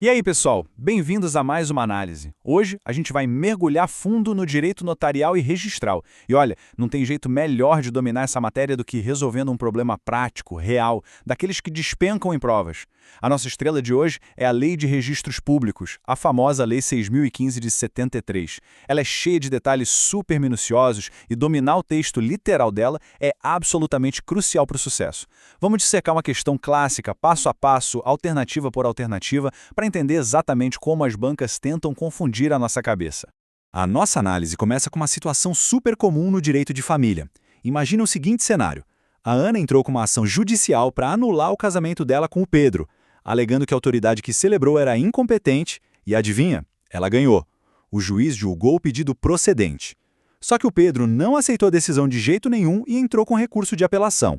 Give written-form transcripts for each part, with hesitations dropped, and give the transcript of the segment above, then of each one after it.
E aí, pessoal, bem-vindos a mais uma análise. Hoje a gente vai mergulhar fundo no direito notarial e registral. E olha, não tem jeito melhor de dominar essa matéria do que resolvendo um problema prático, real, daqueles que despencam em provas. A nossa estrela de hoje é a Lei de Registros Públicos, a famosa Lei 6.015 de 73. Ela é cheia de detalhes super minuciosos e dominar o texto literal dela é absolutamente crucial para o sucesso. Vamos dissecar uma questão clássica, passo a passo, alternativa por alternativa, para entender exatamente como as bancas tentam confundir a nossa cabeça. A nossa análise começa com uma situação super comum no direito de família. Imagina o seguinte cenário. A Ana entrou com uma ação judicial para anular o casamento dela com o Pedro, alegando que a autoridade que celebrou era incompetente e, adivinha, ela ganhou. O juiz julgou o pedido procedente. Só que o Pedro não aceitou a decisão de jeito nenhum e entrou com recurso de apelação.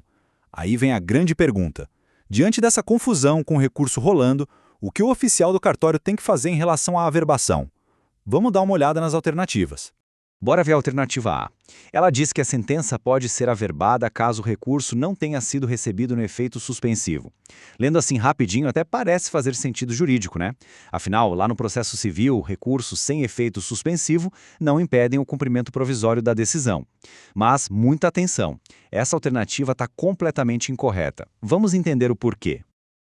Aí vem a grande pergunta. Diante dessa confusão com o recurso rolando, o que o oficial do cartório tem que fazer em relação à averbação? Vamos dar uma olhada nas alternativas. Bora ver a alternativa A. Ela diz que a sentença pode ser averbada caso o recurso não tenha sido recebido no efeito suspensivo. Lendo assim rapidinho até parece fazer sentido jurídico, né? Afinal, lá no processo civil, recursos sem efeito suspensivo não impedem o cumprimento provisório da decisão. Mas, muita atenção, essa alternativa está completamente incorreta. Vamos entender o porquê.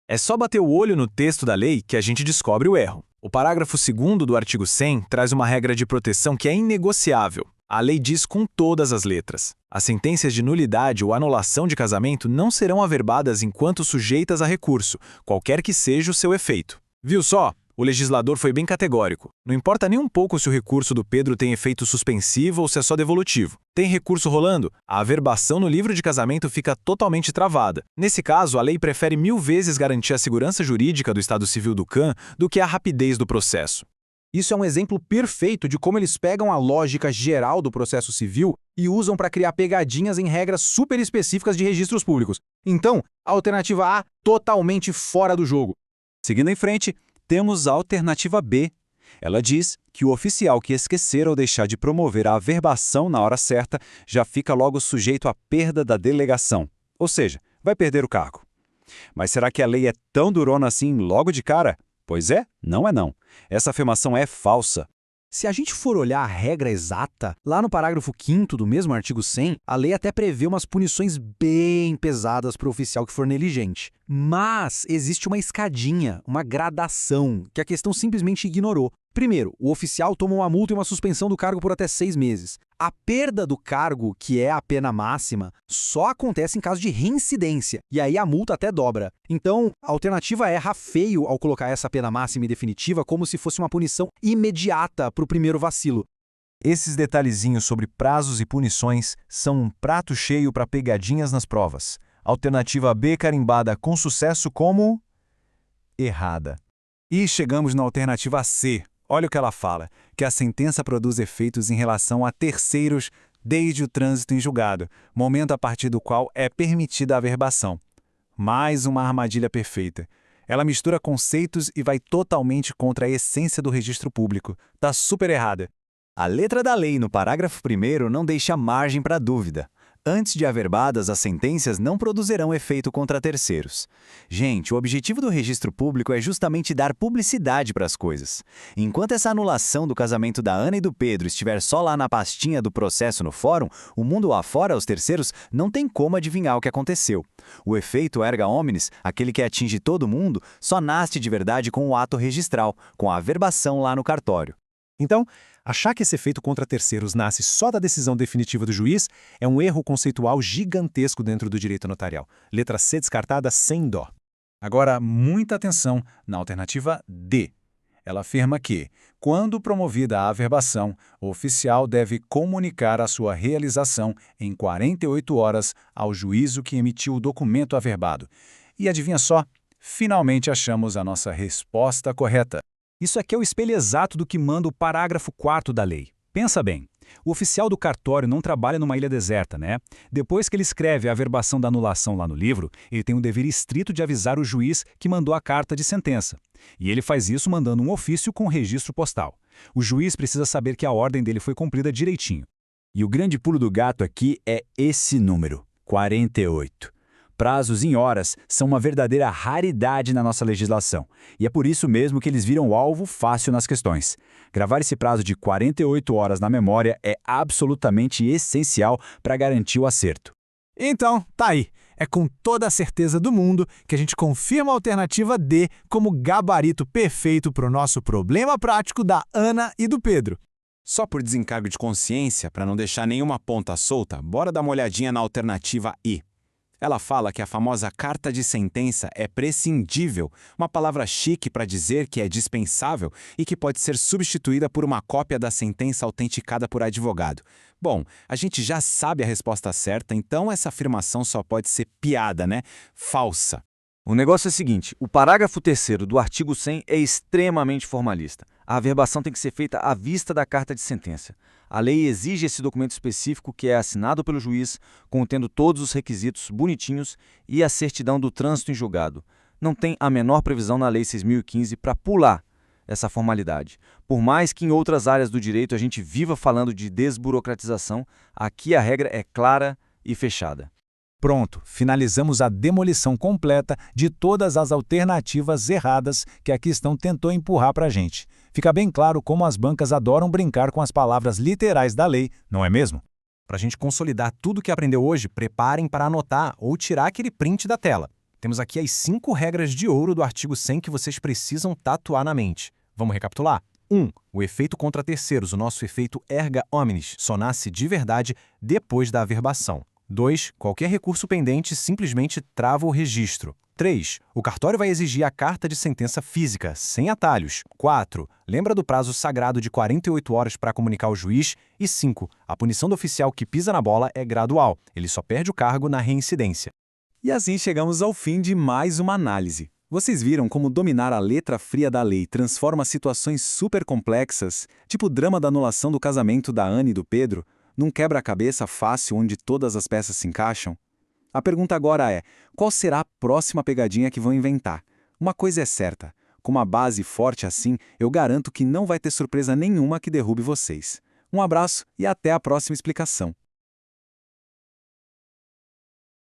É só bater o olho no texto da lei que a gente descobre o erro. O parágrafo 2º do artigo 100 traz uma regra de proteção que é inegociável. A lei diz com todas as letras. As sentenças de nulidade ou anulação de casamento não serão averbadas enquanto sujeitas a recurso, qualquer que seja o seu efeito. Viu só? O legislador foi bem categórico. Não importa nem um pouco se o recurso do Pedro tem efeito suspensivo ou se é só devolutivo. Tem recurso rolando? A averbação no livro de casamento fica totalmente travada. Nesse caso, a lei prefere 1000 vezes garantir a segurança jurídica do Estado Civil do CAN do que a rapidez do processo. Isso é um exemplo perfeito de como eles pegam a lógica geral do processo civil e usam para criar pegadinhas em regras super específicas de registros públicos. Então, a alternativa A, totalmente fora do jogo. Seguindo em frente, temos a alternativa B. Ela diz que o oficial que esquecer ou deixar de promover a averbação na hora certa já fica logo sujeito à perda da delegação, ou seja, vai perder o cargo. Mas será que a lei é tão durona assim logo de cara? Pois é, não é não. Essa afirmação é falsa. Se a gente for olhar a regra exata, lá no parágrafo 5º do mesmo artigo 100, a lei até prevê umas punições bem pesadas para o oficial que for negligente. Mas existe uma escadinha, uma gradação, que a questão simplesmente ignorou. Primeiro, o oficial toma uma multa e uma suspensão do cargo por até 6 meses. A perda do cargo, que é a pena máxima, só acontece em caso de reincidência, e aí a multa até dobra. Então, a alternativa erra feio ao colocar essa pena máxima e definitiva como se fosse uma punição imediata para o primeiro vacilo. Esses detalhezinhos sobre prazos e punições são um prato cheio para pegadinhas nas provas. Alternativa B carimbada com sucesso como errada. E chegamos na alternativa C. Olha o que ela fala, que a sentença produz efeitos em relação a terceiros desde o trânsito em julgado, momento a partir do qual é permitida a averbação. Mais uma armadilha perfeita. Ela mistura conceitos e vai totalmente contra a essência do registro público. Tá super errada. A letra da lei no parágrafo 1º não deixa margem para dúvida. Antes de averbadas, as sentenças não produzirão efeito contra terceiros. Gente, o objetivo do registro público é justamente dar publicidade para as coisas. Enquanto essa anulação do casamento da Ana e do Pedro estiver só lá na pastinha do processo no fórum, o mundo afora, os terceiros, não tem como adivinhar o que aconteceu. O efeito erga omnes, aquele que atinge todo mundo, só nasce de verdade com o ato registral, com a averbação lá no cartório. Então, achar que esse efeito contra terceiros nasce só da decisão definitiva do juiz é um erro conceitual gigantesco dentro do direito notarial. Letra C descartada sem dó. Agora, muita atenção na alternativa D. Ela afirma que, quando promovida a averbação, o oficial deve comunicar a sua realização em 48 horas ao juízo que emitiu o documento averbado. E adivinha só? Finalmente achamos a nossa resposta correta. Isso aqui é o espelho exato do que manda o parágrafo 4º da lei. Pensa bem, o oficial do cartório não trabalha numa ilha deserta, né? Depois que ele escreve a averbação da anulação lá no livro, ele tem um dever estrito de avisar o juiz que mandou a carta de sentença. E ele faz isso mandando um ofício com registro postal. O juiz precisa saber que a ordem dele foi cumprida direitinho. E o grande pulo do gato aqui é esse número, 48. Prazos em horas são uma verdadeira raridade na nossa legislação, e é por isso mesmo que eles viram alvo fácil nas questões. Gravar esse prazo de 48 horas na memória é absolutamente essencial para garantir o acerto. Então, tá aí. É com toda a certeza do mundo que a gente confirma a alternativa D como gabarito perfeito para o nosso problema prático da Ana e do Pedro. Só por desencargo de consciência, para não deixar nenhuma ponta solta, bora dar uma olhadinha na alternativa I. Ela fala que a famosa carta de sentença é prescindível, uma palavra chique para dizer que é dispensável e que pode ser substituída por uma cópia da sentença autenticada por advogado. Bom, a gente já sabe a resposta certa, então essa afirmação só pode ser piada, né? Falsa. O negócio é o seguinte, o parágrafo 3º do artigo 100 é extremamente formalista. A averbação tem que ser feita à vista da carta de sentença. A lei exige esse documento específico que é assinado pelo juiz, contendo todos os requisitos bonitinhos e a certidão do trânsito em julgado. Não tem a menor previsão na Lei 6.015 para pular essa formalidade. Por mais que em outras áreas do direito a gente viva falando de desburocratização, aqui a regra é clara e fechada. Pronto, finalizamos a demolição completa de todas as alternativas erradas que a questão tentou empurrar para a gente. Fica bem claro como as bancas adoram brincar com as palavras literais da lei, não é mesmo? Para a gente consolidar tudo que aprendeu hoje, preparem para anotar ou tirar aquele print da tela. Temos aqui as 5 regras de ouro do artigo 100 que vocês precisam tatuar na mente. Vamos recapitular? 1. O efeito contra terceiros, o nosso efeito erga omnes, só nasce de verdade depois da averbação. 2. Qualquer recurso pendente simplesmente trava o registro. 3. O cartório vai exigir a carta de sentença física, sem atalhos. 4. Lembra do prazo sagrado de 48 horas para comunicar ao juiz. E 5. A punição do oficial que pisa na bola é gradual. Ele só perde o cargo na reincidência. E assim chegamos ao fim de mais uma análise. Vocês viram como dominar a letra fria da lei transforma situações super complexas, tipo o drama da anulação do casamento da Ana e do Pedro, num quebra-cabeça fácil onde todas as peças se encaixam? A pergunta agora é, qual será a próxima pegadinha que vão inventar? Uma coisa é certa, com uma base forte assim, eu garanto que não vai ter surpresa nenhuma que derrube vocês. Um abraço e até a próxima explicação.